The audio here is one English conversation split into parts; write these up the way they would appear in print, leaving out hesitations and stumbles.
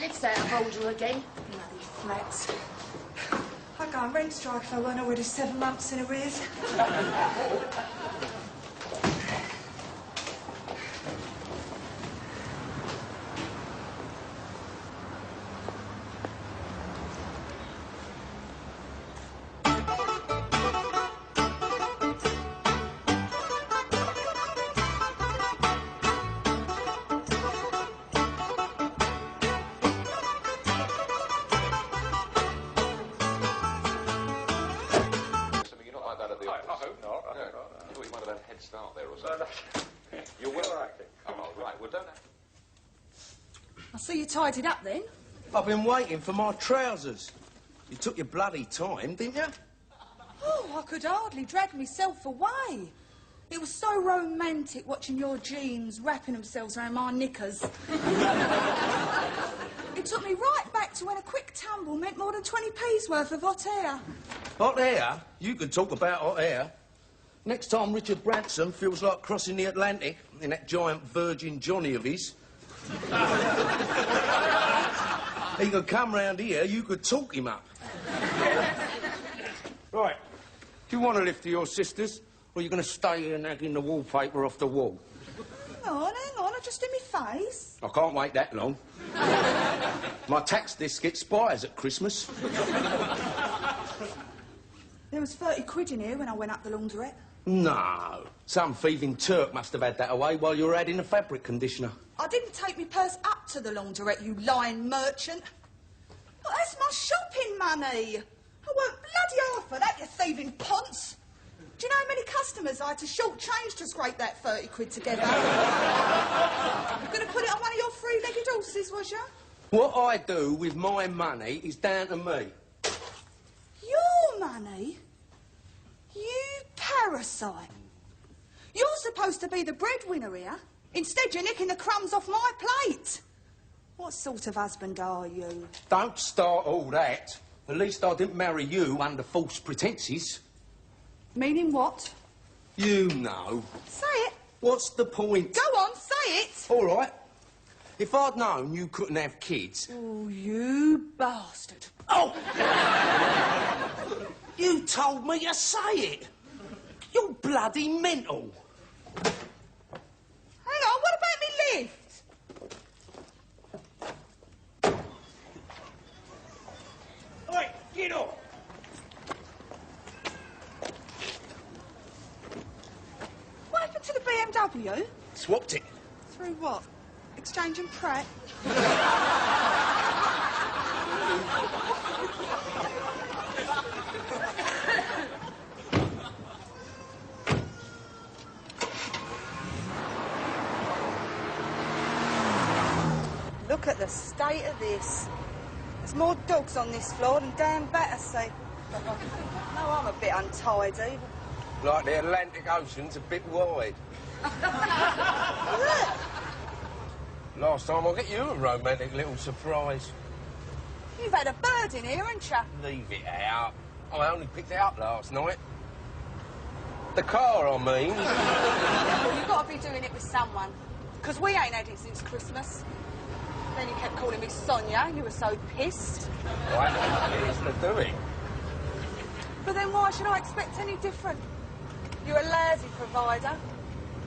did say I'd hold you again. Bloody flats. I'd go on rent strike if I weren't already 7 months in arrears. I see you tidied up then. I've been waiting for my trousers. You took your bloody time, didn't you? Oh, I could hardly drag myself away. It was so romantic watching your jeans wrapping themselves around my knickers. It took me right back to when a quick tumble meant more than 20p's worth of hot air. Hot air? You can talk about hot air. Next time Richard Branson feels like crossing the Atlantic in that giant Virgin Johnny of his, he could come round here, you could talk him up. Right. Do you want to lift to your sisters, or are you going to stay here nagging the wallpaper off the wall? Hang on, I just in my face. I can't wait that long. My tax disc expires at Christmas. There was 30 quid in here when I went up the laundrette. No. Some thieving Turk must have had that away while you were adding a fabric conditioner. I didn't take my purse up to the laundrette, you lying merchant. But that's my shopping money. I worked bloody hard for that, you thieving ponce. Do you know how many customers I had to short change to scrape that 30 quid together? You're going to put it on one of your three-legged horses, was you? What I do with my money is down to me. Your money? You parasite. You're supposed to be the breadwinner here. Instead, you're nicking the crumbs off my plate. What sort of husband are you? Don't start all that. At least I didn't marry you under false pretences. Meaning what? You know. Say it. What's the point? Go on, say it. All right. If I'd known you couldn't have kids... Oh, you bastard. Oh! You told me to say it. You're bloody mental. Hang on, what about me lift? Oi, get off. What happened to the BMW? Swapped it. Through what? Exchange and Pratt? Look at the state of this. There's more dogs on this floor than damn Battersea. No, I'm a bit untidy. Like the Atlantic Ocean's a bit wide. Look. Last time I'll get you a romantic little surprise. You've had a bird in here, haven't you? Leave it out. I only picked it up last night. The car, I mean. Well, you've got to be doing it with someone. Because we ain't had it since Christmas. Then you kept calling me Sonia. You were so pissed. Right, it is the doing. But then why should I expect any different? You're a lousy provider.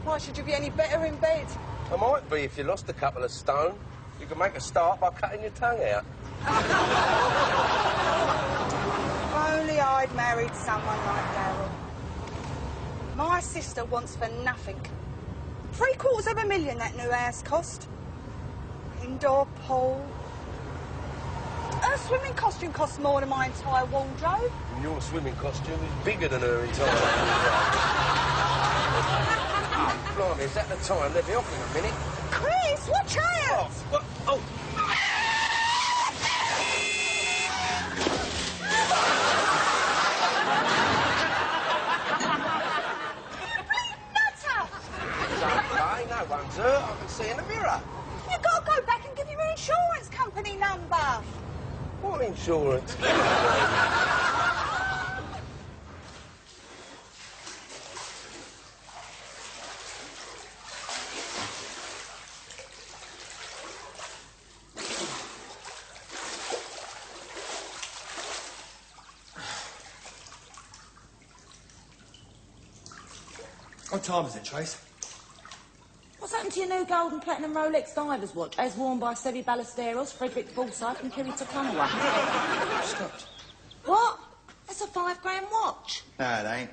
Why should you be any better in bed? I might be if you lost a couple of stone. You can make a start by cutting your tongue out. If only I'd married someone like Daryl. My sister wants for nothing. $750,000 that new house cost. Indoor pool. Her swimming costume costs more than my entire wardrobe. And your swimming costume is bigger than her entire wardrobe. Oh, blimey, is that the time? They'll be off in a minute. Chris, watch out! Oh, what? Oh. No one's hurt. I can see in the mirror. You've got to go back and give your insurance company number. What insurance? What time is it, Trace? What's happened to your new gold and platinum Rolex diver's watch, as worn by Sevi Ballesteros, Frederick Forsyth and Kerry Takawa? Stopped. What? That's a £5 watch. No, it ain't.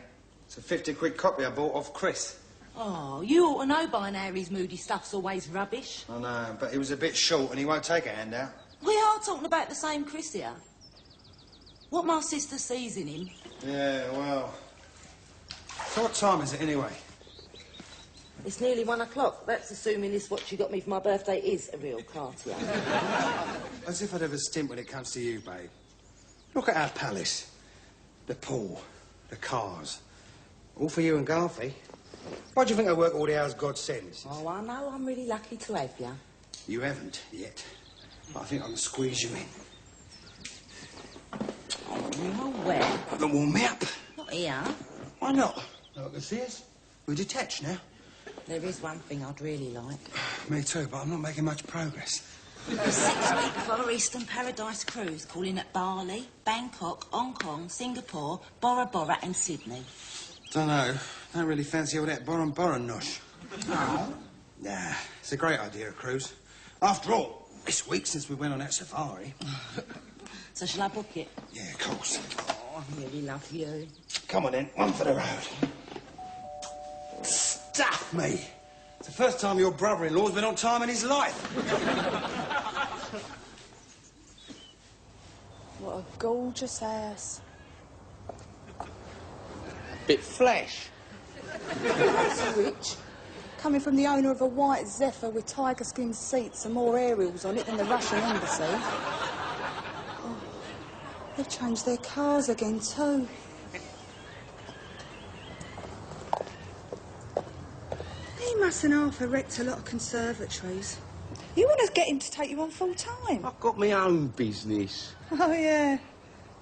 It's a 50-quid copy I bought off Chris. Oh, you ought to know by now his moody stuff's always rubbish. I know, but he was a bit short and he won't take a handout. We are talking about the same Chris here. What my sister sees in him. Yeah, well... So what time is it, anyway? It's nearly 1 o'clock. That's assuming this watch you got me for my birthday is a real Cartier. As if I'd ever stint when it comes to you, babe. Look at our palace. The pool, the cars. All for you and Garthy. Why do you think I work all the hours God sends? Oh, I know. I'm really lucky to have you. You haven't yet. But I think I can squeeze you in. Oh, no, where? I can warm me up. Not here. Why not? No, I can see us. We're detached now. There is one thing I'd really like. Me too, but I'm not making much progress. A 6-week Far Eastern Paradise cruise calling at Bali, Bangkok, Hong Kong, Singapore, Bora Bora and Sydney. Don't know. Don't really fancy all that Bora nosh. Oh? Nah, it's a great idea, a cruise. After all, this week since we went on that safari. So shall I book it? Yeah, of course. Oh, I really love you. Come on then, one for the road. Stuff me! It's the first time your brother-in-law's been on time in his life. What a gorgeous house. Bit flash. That's rich. Coming from the owner of a white Zephyr with tiger skin seats and more aerials on it than the Russian embassy. Oh, they've changed their cars again, too. He mustn't half erect a lot of conservatories. You want to get him to take you on full-time? I've got my own business. Oh, yeah.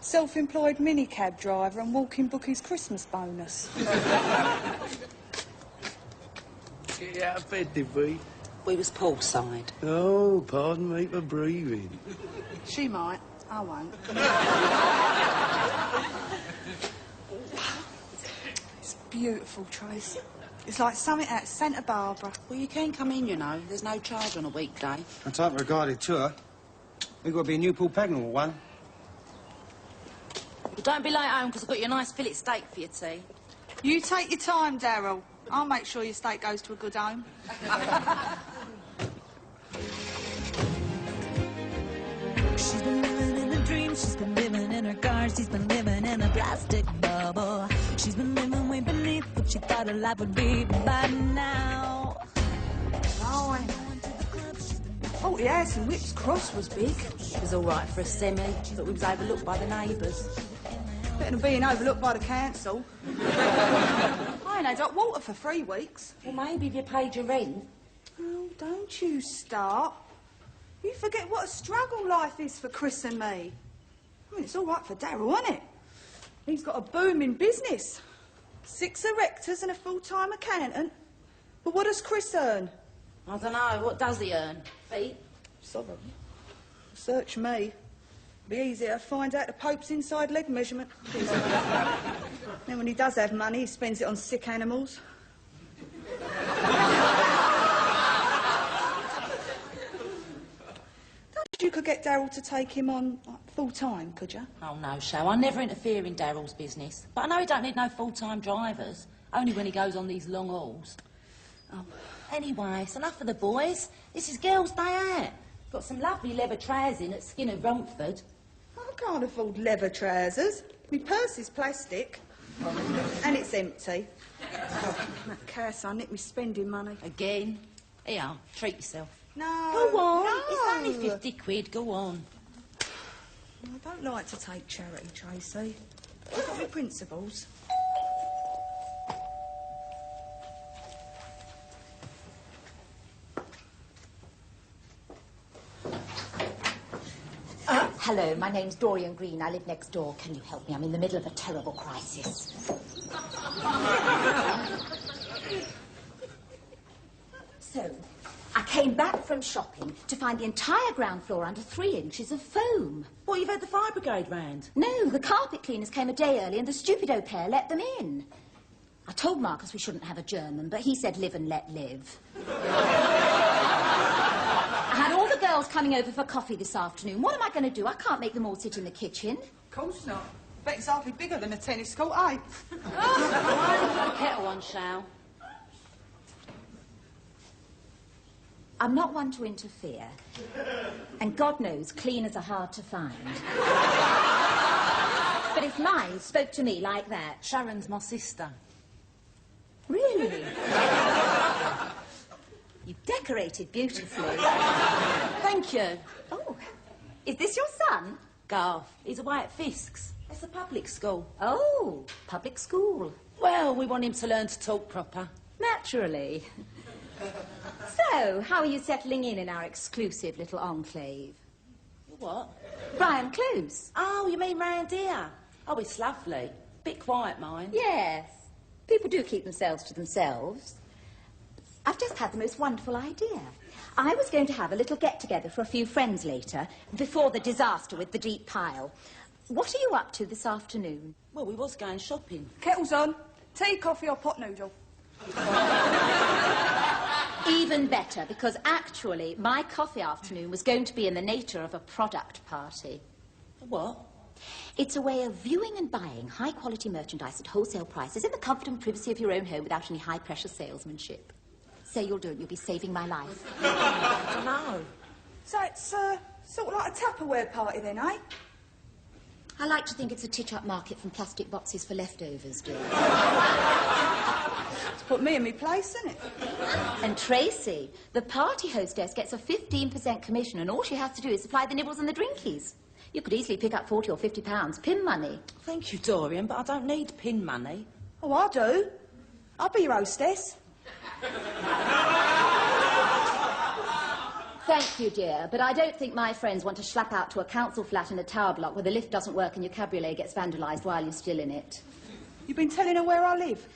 Self-employed minicab driver and walking bookies Christmas bonus. Get out of bed, did we? We was poolside. Oh, pardon me for breathing. She might. I won't. It's beautiful, Trace. It's like something out of Santa Barbara. Well, you can come in, you know. There's no charge on a weekday. A type of a guided tour. We've got to be a Newport Pagnell one. But don't be late home, because I've got you a nice fillet steak for your tea. You take your time, Daryl. I'll make sure your steak goes to a good home. She's been living in a dream, she's been living in her car, she's been living in a plastic bubble. She's been living way beneath what she thought her life would be by now. Oh, yes, and Whips Cross was big. It was all right for a semi, but we was overlooked by the neighbours. Better than being overlooked by the council. I ain't had hot water for 3 weeks. Well, maybe if you paid your rent. Oh, don't you start. You forget what a struggle life is for Chris and me. I mean, it's all right for Daryl, isn't it? He's got a booming business. 6 erectors and a full-time accountant. But what does Chris earn? I don't know. What does he earn? Feet? Sorry. Search me. Be easier to find out the Pope's inside leg measurement. Then when he does have money, he spends it on sick animals. You could get Daryl to take him on full-time, could you? Oh, no, Sho. I never interfere in Daryl's business. But I know he don't need no full-time drivers. Only when he goes on these long hauls. Oh. Anyway, it's enough of the boys. This is girls' day out. Got some lovely leather trousers in at Skinner Romford. I can't afford leather trousers. My purse is plastic. And it's empty. That curse, I nicked me spending money. Again? Here, treat yourself. No. Go on. No. It's only 50 quid. Go on. I don't like to take charity, Tracy. I've got my principles. Hello, my name's Dorian Green. I live next door. Can you help me? I'm in the middle of a terrible crisis. So, I came back from shopping to find the entire ground floor under 3 inches of foam. What, you've had the fire brigade round? No, the carpet cleaners came a day early and the stupido pair let them in. I told Marcus we shouldn't have a German, but he said live and let live. I had all the girls coming over for coffee this afternoon. What am I going to do? I can't make them all sit in the kitchen. Of course not. Bet it's hardly bigger than a tennis court, eh? Put the kettle on, Shal. I'm not one to interfere. And God knows cleaners are hard to find. But if mine spoke to me like that... Sharon's my sister. Really? You've decorated beautifully. Thank you. Oh, is this your son? Garth. He's away at Fisk's. It's a public school. Oh, public school. Well, we want him to learn to talk proper. Naturally. So, how are you settling in our exclusive little enclave? What? Brian Close. Oh, you mean round here? Oh, it's lovely. Bit quiet, mine. Yes. People do keep themselves to themselves. I've just had the most wonderful idea. I was going to have a little get-together for a few friends later, before the disaster with the deep pile. What are you up to this afternoon? Well, we was going shopping. Kettle's on. Tea, coffee or pot noodle? Even better, because actually my coffee afternoon was going to be in the nature of a product party. What? It's a way of viewing and buying high-quality merchandise at wholesale prices in the comfort and privacy of your own home without any high-pressure salesmanship. Say you'll do it, you'll be saving my life. I don't know. So it's sort of like a Tupperware party then, eh? I like to think it's a tit-up market from plastic boxes for leftovers, dear. It's put me in my place, isn't it? And Tracy, the party hostess, gets a 15% commission and all she has to do is supply the nibbles and the drinkies. You could easily pick up 40 or 50 pounds, pin money. Thank you, Dorian, but I don't need pin money. Oh, I do. I'll be your hostess. Thank you, dear, but I don't think my friends want to schlap out to a council flat in a tower block where the lift doesn't work and your cabriolet gets vandalised while you're still in it. You've been telling her where I live?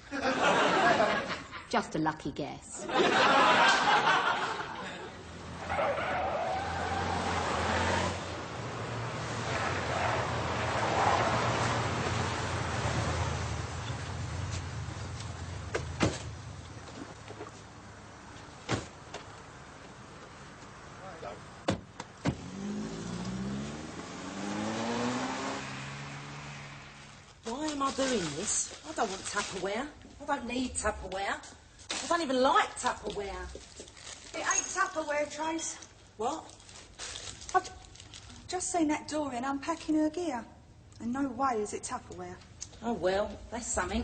Just a lucky guess. Why am I doing this? I don't want Tupperware. I don't need Tupperware. I don't even like Tupperware. It ain't Tupperware, Trace. What? I've just seen that Dorian unpacking her gear. And no way is it Tupperware. Oh, well, that's something.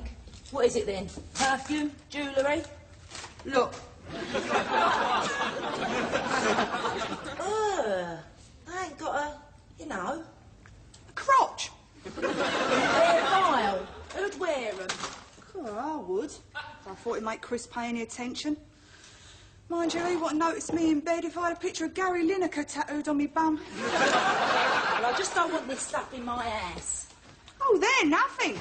What is it then? Perfume? Jewellery? Look. I ain't got a, you know... A crotch. Vile. Who'd wear them? Oh, I would. I thought it'd make Chris pay any attention. Mind you, he wouldn't notice me in bed if I had a picture of Gary Lineker tattooed on me bum. Well, I just don't want this stuff in my ass. Oh, they're nothing.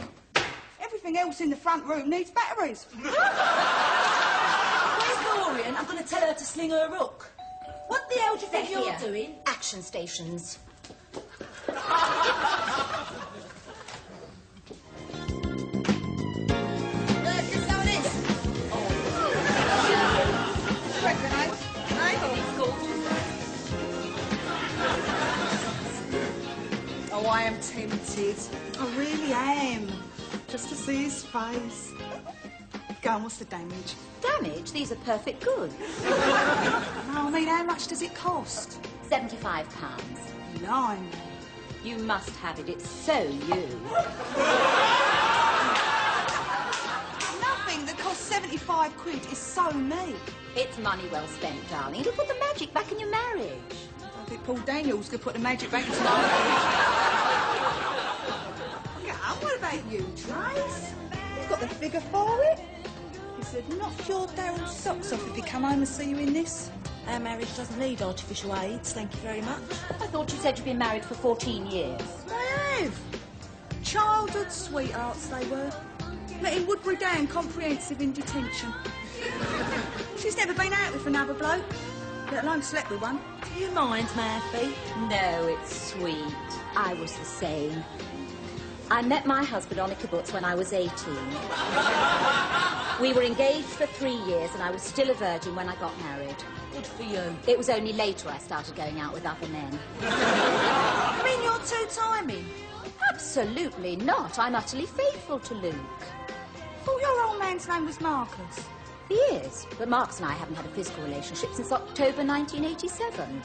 Everything else in the front room needs batteries. Where's Dorian? I'm going to tell her to sling her hook. What the hell do you think They're you're here. doing? Action stations. Oh, I am tempted. I really am. Just to see his face. Go on, what's the damage? Damage? These are perfect goods. No, I mean, how much does it cost? £75. Blimey. You must have it. It's so you. Nothing that costs 75 quid is so me. It's money well spent, darling. It'll put the magic back in your marriage. I think Paul Daniels could put the magic back into my marriage. Yeah, what about you, Trace? You've got the figure for it. He said, knock your Daryl's socks off if he come home and see you in this. Our marriage doesn't need artificial aids, thank you very much. I thought you said you'd been married for 14 years. I have. Childhood sweethearts they were. Met in Woodbury Down Comprehensive in detention. She's never been out with another bloke, let alone slept with one. Do you mind, Murphy? No, it's sweet. I was the same. I met my husband on a kibbutz when I was 18. We were engaged for 3 years and I was still a virgin when I got married. Good for you. It was only later I started going out with other men. You mean you're two-timing? Absolutely not. I'm utterly faithful to Luke. Thought your old man's name was Marcus. He is, but Marcus and I haven't had a physical relationship since October 1987.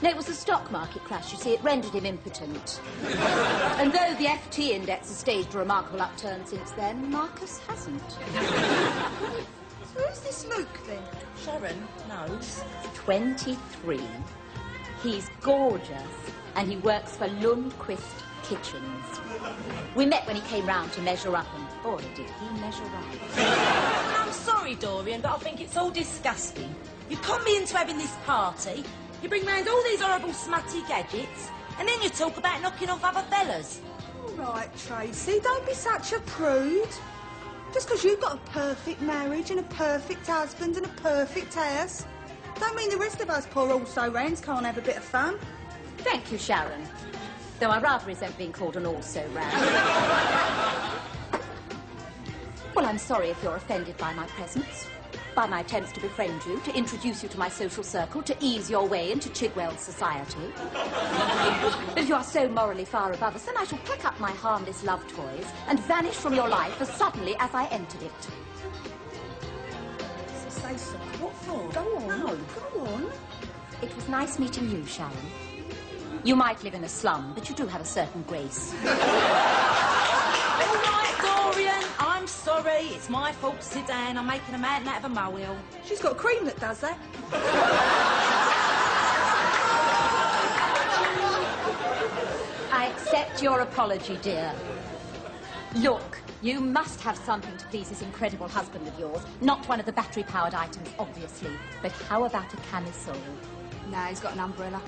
No, it was the stock market crash, you see. It rendered him impotent. And though the FT index has staged a remarkable upturn since then, Marcus hasn't. Who's this Luke, then? Sharon knows. 23. He's gorgeous, and he works for Lundquist Kitchens. We met when he came round to measure up, and boy, did he measure up. I'm sorry, Dorian, but I think it's all disgusting. You con me into having this party, you bring round all these horrible smutty gadgets, and then you talk about knocking off other fellas. All right, Tracy, don't be such a prude. Just because you've got a perfect marriage and a perfect husband and a perfect house, don't mean the rest of us poor also-rans can't have a bit of fun. Thank you, Sharon. Though I rather resent being called an also-ran. Well, I'm sorry if you're offended by my presence, by my attempts to befriend you, to introduce you to my social circle, to ease your way into Chigwell's society. If you are so morally far above us, then I shall pack up my harmless love toys and vanish from your life as suddenly as I entered it. Say so. What for? Go on. No. Go on. It was nice meeting you, Sharon. You might live in a slum, but you do have a certain grace. All right, Dorian, I'm sorry. It's my fault. Sit down. I'm making a mountain out of a molehill. She's got cream that does that. I accept your apology, dear. Look, you must have something to please this incredible husband of yours. Not one of the battery-powered items, obviously. But how about a camisole? Nah, he's got an umbrella.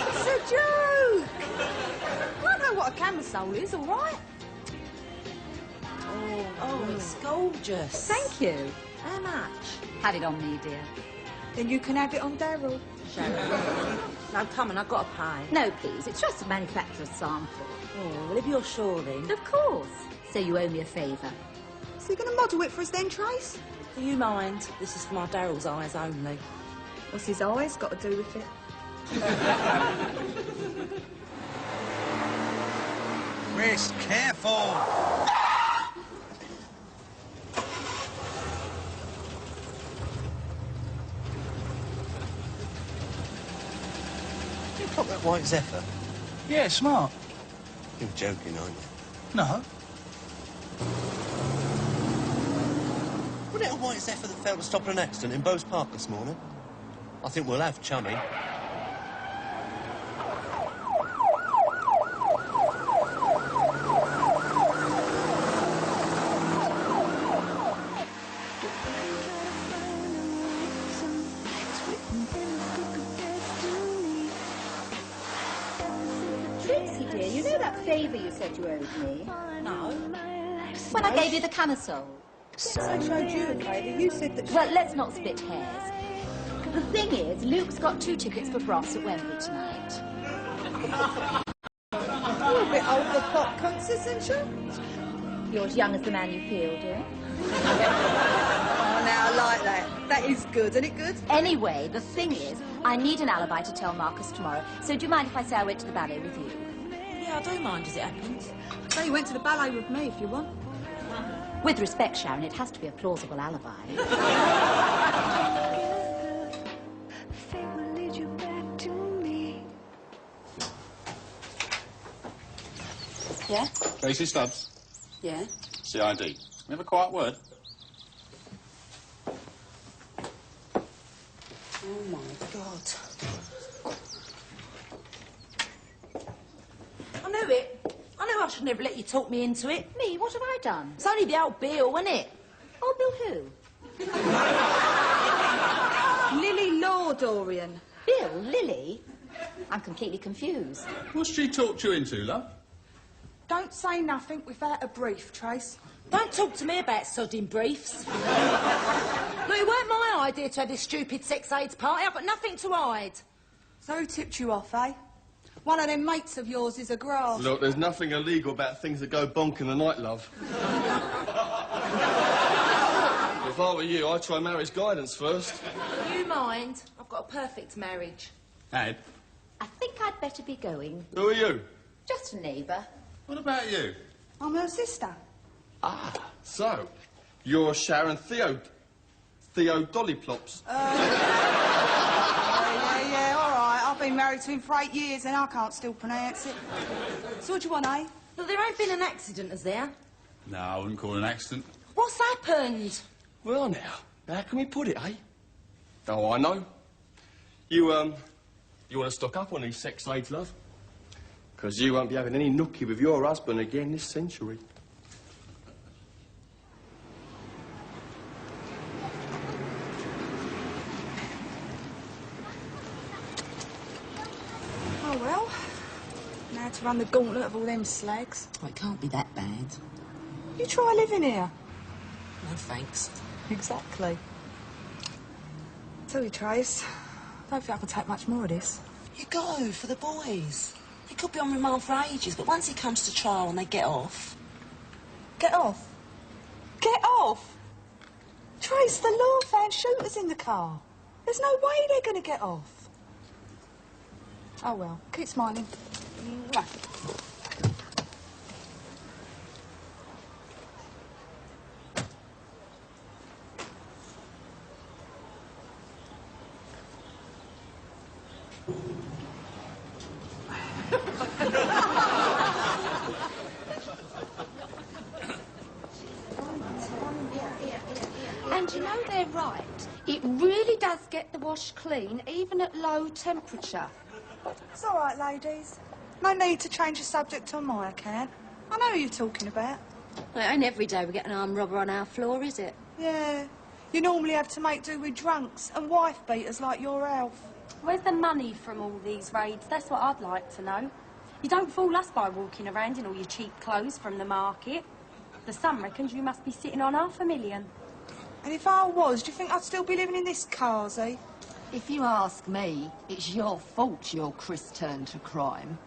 It's a joke. I know what a camisole is, all right? Oh, it's gorgeous. Thank you. How much? Have it on me, dear. Then you can have it on Daryl. No, come on, I've got to pay. No, please. It's just a manufacturer's sample. Oh, well, if you're sure then. Of course. So you owe me a favour. Is he going to model it for us then, Trace? Do you mind? This is for my Daryl's eyes only. What's his eyes got to do with it? Chris, careful! You got that white Zephyr? Yeah, smart. You're joking, aren't you? No. Wasn't it a white Zephyr that failed to stop at an accident in Bowes Park this morning? I think we'll have chummy. Trixie, dear, you know that favour you said you owed me? No. When I gave you the camisole. Yes, I showed you a favour. You said that... Well, let's not split hairs. The thing is, Luke's got 2 tickets for Bros at Wembley tonight. You're a bit old for pop concerts, isn't you? You're as young as the man you feel, dear. Oh, now I like that. That is good, isn't it good? Anyway, the thing is, I need an alibi to tell Marcus tomorrow, so do you mind if I say I went to the ballet with you? Yeah, I do mind as it happens. So you went to the ballet with me, if you want. With respect, Sharon, it has to be a plausible alibi. Yeah? Tracy Stubbs, Yeah? CID. We have a quiet word. Oh, my God. I knew it. I knew I should never let you talk me into it. Me? What have I done? It's only the old Bill, wasn't it? Oh, Bill who? Lily Law, Dorian. Bill? Lily? I'm completely confused. What's she talked you into, love? Don't say nothing without a brief, Trace. Don't talk to me about sodding briefs. Look, it weren't my idea to have this stupid sex aids party. I've got nothing to hide. So who tipped you off, eh? One of them mates of yours is a graft. Look, there's nothing illegal about things that go bonk in the night, love. If I were you, I'd try marriage guidance first. You mind? I've got a perfect marriage. Ed, I think I'd better be going. Who are you? Just a neighbour. what about you? I'm her sister. Ah, so, you're Sharon Theo Dollyplops. Yeah, all right. I've been married to him for 8 years and I can't still pronounce it. So what do you want, eh? Look, there ain't been an accident, has there? No, I wouldn't call it an accident. What's happened? Well, now, how can we put it, eh? Oh, I know. You want to stock up on these sex aids, love? Because you won't be having any nookie with your husband again this century. Oh, well. Now to run the gauntlet of all them slags. Oh, it can't be that bad. You try living here. No thanks. Exactly. Tell you, Trace, I don't think I can take much more of this. You go, for the boys. He could be on remand for ages, but once he comes to trial and they get off... Get off? Get off? Trace, the law found shooters in the car. There's no way they're going to get off. Oh, well, keep smiling. Mwah. And you know they're right. It really does get the wash clean, even at low temperature. It's all right, ladies. No need to change the subject on my account. I know who you're talking about. Well, it ain't every day we get an armed robber on our floor, is it? Yeah. You normally have to make do with drunks and wife beaters like your Alf. Where's the money from all these raids? That's what I'd like to know. You don't fool us by walking around in all your cheap clothes from the market. The son reckons you must be sitting on $500,000. And if I was, do you think I'd still be living in this carsy? If you ask me, it's your fault your Chris turned to crime.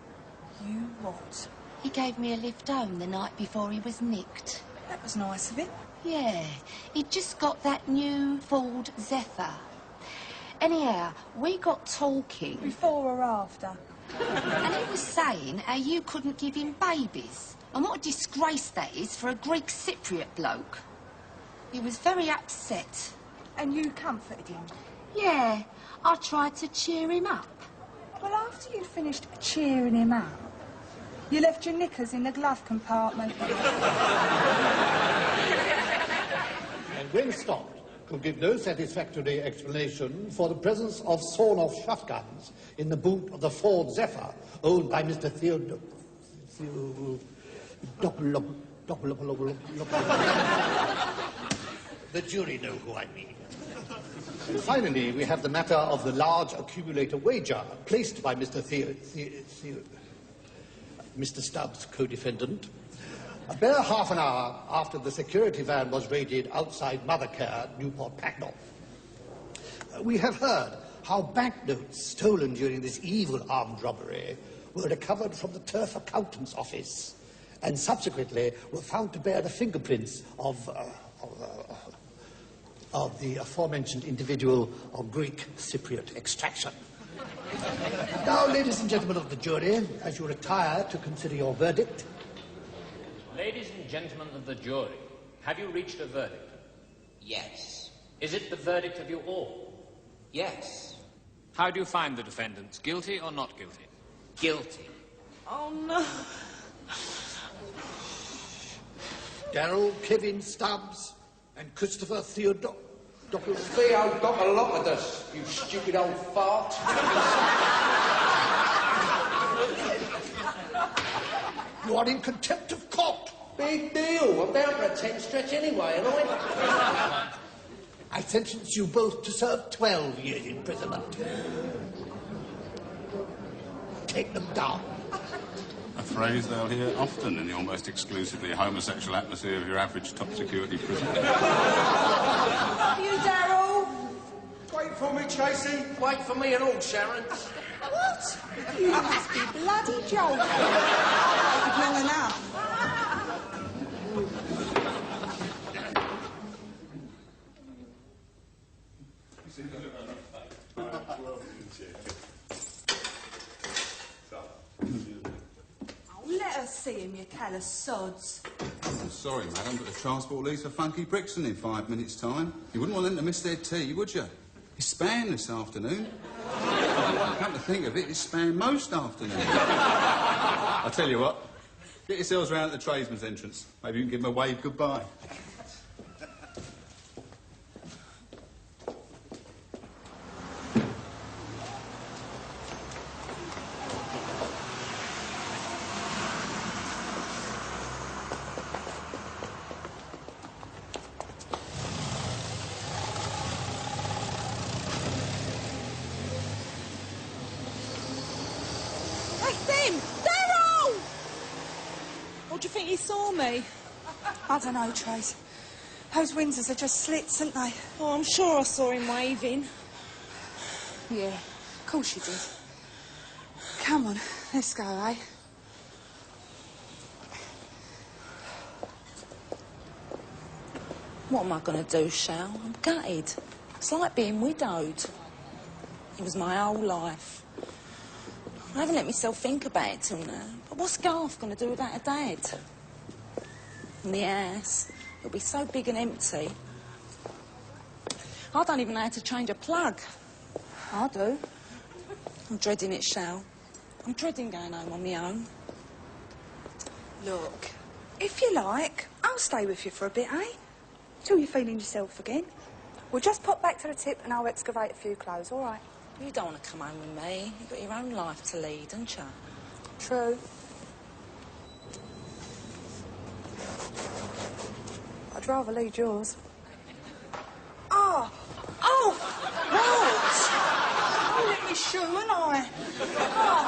You what? He gave me a lift home the night before he was nicked. That was nice of him. Yeah, he'd just got that new Ford Zephyr. Anyhow, we got talking. Before or after? And he was saying how you couldn't give him babies. And what a disgrace that is for a Greek Cypriot bloke. He was very upset. And you comforted him? Yeah, I tried to cheer him up. Well, after you'd finished cheering him up, you left your knickers in the glove compartment. And when stopped, could give no satisfactory explanation for the presence of sawn-off shotguns in the boot of the Ford Zephyr, owned by Mr. The jury know who I mean. And finally, we have the matter of the large accumulator wager placed by Mr. Mr. Stubbs, co-defendant, a bare half an hour after the security van was raided outside Mothercare, Newport Pagnell. We have heard how banknotes stolen during this evil armed robbery were recovered from the turf accountant's office and subsequently were found to bear the fingerprints of the aforementioned individual of Greek Cypriot extraction. Now, ladies and gentlemen of the jury, as you retire to consider your verdict. Ladies and gentlemen of the jury, have you reached a verdict? Yes. Is it the verdict of you all? Yes. How do you find the defendants, guilty or not guilty? Guilty. Oh, no. Darrell, Kevin, Stubbs, and Christopher Theo Dolopodus, you stupid old fart. You are in contempt of court. Big deal. I'm down for a 10 stretch anyway, and I sentence you both to serve 12 years imprisonment. Take them down. A phrase they'll hear often in the almost exclusively homosexual atmosphere of your average top-security prison. Love you, Darrell. Great for me, Tracy? Wait for me and all, Sharon. What? You must be bloody joking. I've waited long enough. Oh, let us see him, you callous sods. I'm sorry, madam, but the transport leaves for Funky Brixton in 5 minutes' time. You wouldn't want them to miss their tea, would you? It's Span this afternoon. Come to think of it, it's Span most afternoon. I'll tell you what. Get yourselves round at the tradesman's entrance. Maybe you can give them a wave goodbye. Or do you think he saw me? I don't know, Trace. Those Windsors are just slits, aren't they? Oh, I'm sure I saw him waving. Yeah, of course you did. Come on, let's go, eh? What am I going to do, Shal? I'm gutted. It's like being widowed. It was my whole life. I haven't let myself think about it till now. But what's Garth going to do without a dad? And the house, it'll be so big and empty. I don't even know how to change a plug. I do. I'm dreading it, Shal. I'm dreading going home on my own. Look, if you like, I'll stay with you for a bit, eh? Till you're feeling yourself again. We'll just pop back to the tip and I'll excavate a few clothes, all right? You don't want to come home with me. You've got your own life to lead, haven't you? True. I'd rather lead yours. Oh! Oh! What? Oh, let me shoe, and I? Oh,